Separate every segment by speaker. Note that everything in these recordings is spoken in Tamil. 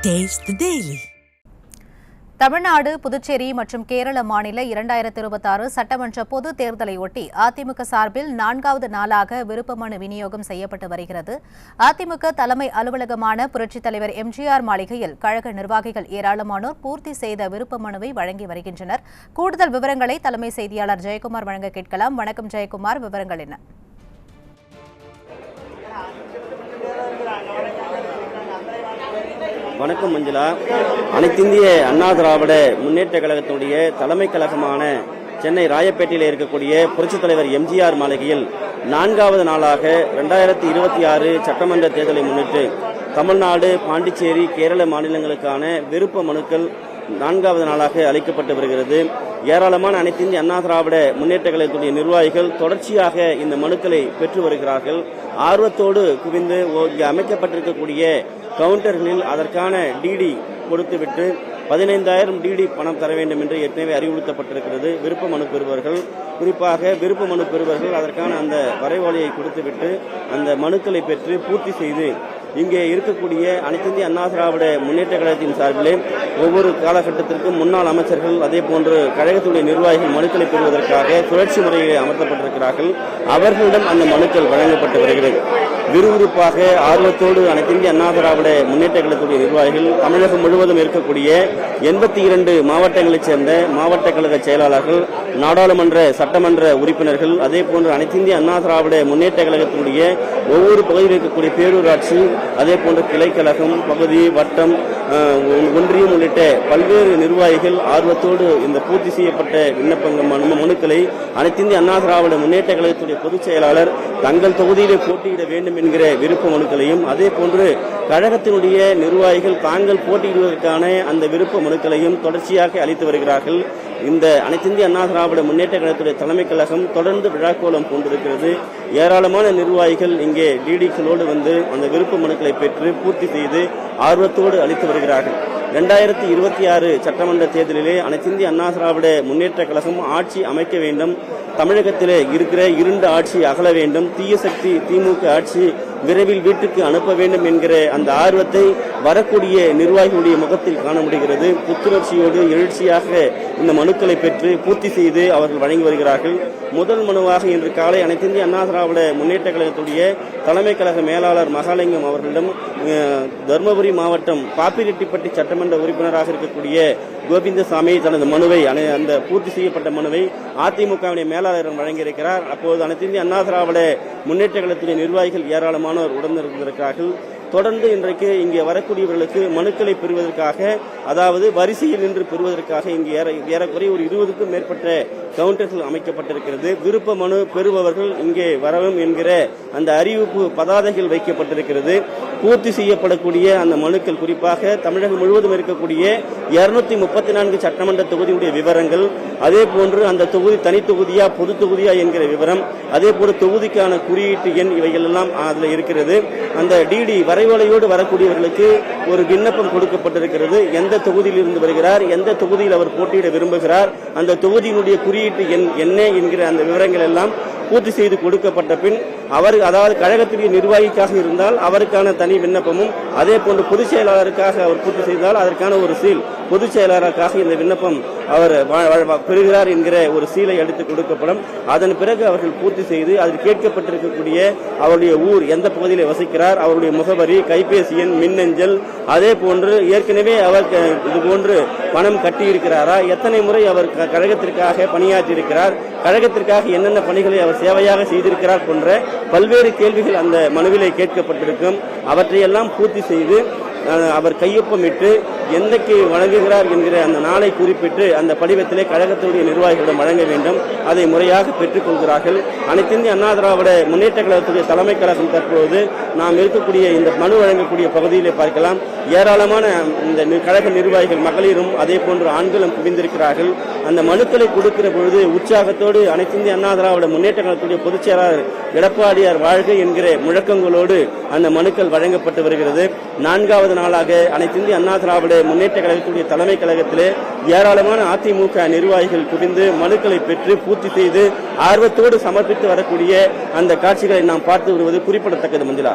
Speaker 1: Taste the Daily.
Speaker 2: Tamil Nadu, Puducherry மற்றும் கேரள மாநில 2026 சட்டமன்ற பொது தேர்தலையொட்டி அதிமுக சார்பில் 4வது நாளாக விருப்ப மனு விநியோகம் செய்யப்பட்டு வருகிறது. அதிமுக தலைமை அலுவலகமான புரட்சித் தலைவர் எம்ஜிஆர் மாளிகையில் கழக நிர்வாகிகள் ஏராளமானோர் பூர்த்தி செய்த விருப்ப மனுவை வழங்கி வருகின்றனர். கூடுதல் விவரங்களை தலைமை செய்தியாளர் ஜெயக்குமார் வழங்க கேட்கலாம். வணக்கம் ஜெயக்குமார், விவரங்கள் என்ன?
Speaker 3: வணக்கம் மஞ்சுளா. அனைத்திந்திய அண்ணா திராவிட முன்னேற்ற கழகத்தினுடைய தலைமை கழகமான சென்னை ராயப்பேட்டையில் இருக்கக்கூடிய புரட்சித் தலைவர் எம்ஜிஆர் மாளிகையில் 4வது நாளாக 2026 சட்டமன்ற தேர்தலை முன்னிட்டு தமிழ்நாடு, பாண்டிச்சேரி, கேரள மாநிலங்களுக்கான விருப்ப மனுக்கள் 4வது நாளாக அளிக்கப்பட்டு வருகிறது. ஏராளமான அனைத்திந்திய அண்ணா திராவிட முன்னேற்ற கழகத்துடைய நிர்வாகிகள் தொடர்ச்சியாக இந்த மனுக்களை பெற்று வருகிறார்கள். ஆர்வத்தோடு குவிந்து அமைக்கப்பட்டிருக்கக்கூடிய கவுண்டர்களில் அதற்கான டிடி கொடுத்துவிட்டு 15,000 டிடி பணம் தர வேண்டும் என்று ஏற்கனவே அறிவுறுத்தப்பட்டிருக்கிறது. விருப்ப மனு பெறுவர்கள், குறிப்பாக விருப்ப மனு பெறுவர்கள் அதற்கான அந்த வரைவோலையை கொடுத்துவிட்டு அந்த மனுக்களை பெற்று பூர்த்தி செய்து இங்கே இருக்கக்கூடிய அனைத்திந்திய அண்ணா திராவிட முன்னேற்ற கழகத்தின் சார்பிலே ஒவ்வொரு காலகட்டத்திற்கும் முன்னாள் அமைச்சர்கள், அதே போன்று கழகத்துடைய நிர்வாகிகள் மனுக்களை பெறுவதற்காக சுழற்சி முறையில் அமர்த்தப்பட்டிருக்கிறார்கள். அவர்களிடம் அந்த மனுக்கள் வழங்கப்பட்டு வருகிறது. விறுவிறுப்பாக ஆர்வத்தோடு அனைத்திந்திய அண்ணா திராவிட முன்னேற்ற கழகத்துடைய நிர்வாகிகள் தமிழகம் முழுவதும் இருக்கக்கூடிய 82 மாவட்டங்களைச் சேர்ந்த மாவட்ட கழக செயலாளர்கள், நாடாளுமன்ற சட்டமன்ற உறுப்பினர்கள், அதே போன்று அனைத்திந்திய அண்ணா திராவிட முன்னேற்ற கழகத்தினுடைய ஒவ்வொரு பகுதியில் இருக்கக்கூடிய பேரூராட்சி, அதே போன்ற கிளைக்கழகம், பகுதி, வட்டம், ஒன்றியம் உள்ளிட்ட பல்வேறு நிர்வாகிகள் ஆர்வத்தோடு இந்த பூர்த்தி செய்யப்பட்ட விண்ணப்பங்கள் மனுக்களை அனைத்திந்திய அண்ணா திராவிட முன்னேற்ற கழகத்துடைய பொதுச் செயலாளர் தங்கள் தொகுதியிலே போட்டியிட வேண்டும் என்கிற விருப்ப மனுக்களையும், அதே போன்று கழகத்தினுடைய நிர்வாகிகள் தாங்கள் போட்டியிடுவதற்கான அந்த விருப்ப மனுக்களையும் தொடர்ச்சியாக அளித்து வருகிறார்கள். இந்த அனைத்திந்திய அண்ணா திராவிட முன்னேற்ற கழகத்துடைய தலைமை கழகம் தொடர்ந்து விழாக்கோலம் கொண்டிருக்கிறது. ஏராளமான நிர்வாகிகள் இங்கே டிடிக்களோடு வந்து அந்த விருப்ப மனுக்களை பெற்று பூர்த்தி செய்து ஆர்வத்தோடு அளித்து வருகிறார்கள். 2026 சட்டமன்ற தேர்தலிலே அனைத்திந்திய அண்ணா திராவிட முன்னேற்ற கழகம் ஆட்சி அமைக்க வேண்டும், தமிழகத்திலே இருக்கிற இருண்ட ஆட்சி அகல வேண்டும், தீய சக்தி திமுக ஆட்சி விரைவில் வீட்டுக்கு அனுப்ப வேண்டும் என்கிற அந்த ஆர்வத்தை வரக்கூடிய நிர்வாகிகளுடைய முகத்தில் காண முடிகிறது. புத்துணர்ச்சியோடு எழுச்சியாக இந்த மனுக்களை பெற்று பூர்த்தி செய்து அவர்கள் வழங்கி வருகிறார்கள். முதல் மனுவாக இன்று காலை அனைத்திந்திய அண்ணா திராவிட முன்னேற்ற கழகத்துடைய தலைமை கழக மேலாளர் மகாலிங்கம் அவர்களிடம் தருமபுரி மாவட்டம் பாப்பிரெட்டிப்பட்டி சட்டமன்ற உறுப்பினராக இருக்கக்கூடிய கோவிந்தசாமி தனது மனுவை, அந்த பூர்த்தி செய்யப்பட்ட மனுவை அதிமுகவுடைய மேலாளரிடம் வழங்கியிருக்கிறார். அப்போது அனைத்திந்திய அண்ணா திராவிட முன்னேற்ற கழகத்துடைய நிர்வாகிகள் ஏராளமானோர் உடனிருந்திருக்கிறார்கள். தொடர்ந்து இன்றைக்கு இங்கே வரக்கூடியவர்களுக்கு மனுக்களை பெறுவதற்காக, அதாவது வரிசையில் நின்று பெறுவதற்காக இங்கே ஏறக்குறைய ஒரு 20க்கும் மேற்பட்ட கவுண்டர்கள் அமைக்கப்பட்டிருக்கிறது. விருப்ப மனு பெறுபவர்கள் இங்கே வரவும் என்கிற அந்த அறிவிப்பு பதாதைகள் வைக்கப்பட்டிருக்கிறது. பூர்த்தி செய்யப்படக்கூடிய அந்த மனுக்கள், குறிப்பாக தமிழகம் முழுவதும் இருக்கக்கூடிய 234 சட்டமன்ற தொகுதியுடைய விவரங்கள், அதே போன்று அந்த தொகுதி தனி தொகுதியா பொது தொகுதியா என்கிற விவரம், அதே போன்று தொகுதிக்கான குறியீட்டு எண், இவைகள் எல்லாம் அதில் இருக்கிறது. அந்த டிடி வரைவலையோடு வரக்கூடியவர்களுக்கு ஒரு விண்ணப்பம் கொடுக்கப்பட்டிருக்கிறது. எந்த தொகுதியில் இருந்து வருகிறார், எந்த தொகுதியில் அவர் போட்டியிட விரும்புகிறார், அந்த தொகுதியினுடைய குறியீட்டு எண் என்ன என்கிற அந்த விவரங்கள் எல்லாம் பூர்த்தி செய்து கொடுக்கப்பட்ட பின் அவர், அதாவது கழகத்திற்கு நிர்வாகிக்காக இருந்தால் அவருக்கான தனி விண்ணப்பமும், அதே போன்று பொதுச் செயலாளருக்காக அவர் பூர்த்தி செய்தால் அதற்கான ஒரு சீல், பொதுச் செயலாளருக்காக இந்த விண்ணப்பம் அவர் பெறுகிறார் என்கிற ஒரு சீலை எடுத்து கொடுக்கப்படும். அதன் பிறகு அவர்கள் பூர்த்தி செய்து அதில் கேட்கப்பட்டிருக்கக்கூடிய அவருடைய ஊர், எந்த பகுதியில் வசிக்கிறார், அவருடைய முகவரி, கைபேசி எண், மின்னஞ்சல், அதே போன்று ஏற்கனவே அவர் இதுபோன்று பணம் கட்டியிருக்கிறாரா, எத்தனை முறை அவர் கழகத்திற்காக பணியாற்றியிருக்கிறார், கழகத்திற்காக என்னென்ன பணிகளை அவர் சேவையாக செய்திருக்கிறார் போன்ற பல்வேறு கேள்விகள் அந்த மனுவிலே கேட்கப்பட்டிருக்கும். அவற்றையெல்லாம் பூர்த்தி செய்து அவர் கையொப்பமிட்டு எந்தக்கு வழங்குகிறார் என்கிற அந்த நாளை குறிப்பிட்டு அந்த படிவத்திலே கழகத்துடைய நிர்வாகிகளிடம் வழங்க வேண்டும். அதை முறையாக பெற்றுக் கொள்கிறார்கள். அனைத்திந்திய அண்ணா திராவிட முன்னேற்ற கழகத்துடைய தலைமை கழகம் தற்போது நாம் இருக்கக்கூடிய இந்த மனு வழங்கக்கூடிய பகுதியிலே பார்க்கலாம். ஏராளமான இந்த கழக நிர்வாகிகள், மகளிரும் அதே போன்று ஆண்களும் குவிந்திருக்கிறார்கள். அந்த மனுக்களை கொடுக்கிற பொழுது உற்சாகத்தோடு அனைத்திந்திய அண்ணா திராவிட முன்னேற்ற கழகத்துடைய பொதுச் செயலாளர் எடப்பாடியார் வாழ்க என்கிற முழக்கங்களோடு அந்த மனுக்கள் வழங்கப்பட்டு வருகிறது. 4வது நாளாக அனைத்திந்திய அண்ணா திராவிட முன்னேற்ற கழகத்துடைய தலைமை கழகத்திலே ஏராளமான அதிமுக நிர்வாகிகள் குவிந்து மனுக்களை பெற்று பூர்த்தி செய்து ஆர்வத்தோடு சமர்ப்பித்து வரக்கூடிய அந்த காட்சிகளை நாம் பார்த்து வருவது குறிப்பிடத்தக்கது. மஞ்சுளா.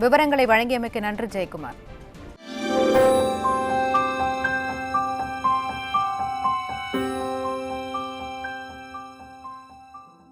Speaker 2: விவரங்களை வழங்கியமைக்கு நன்றி ஜெயக்குமார்.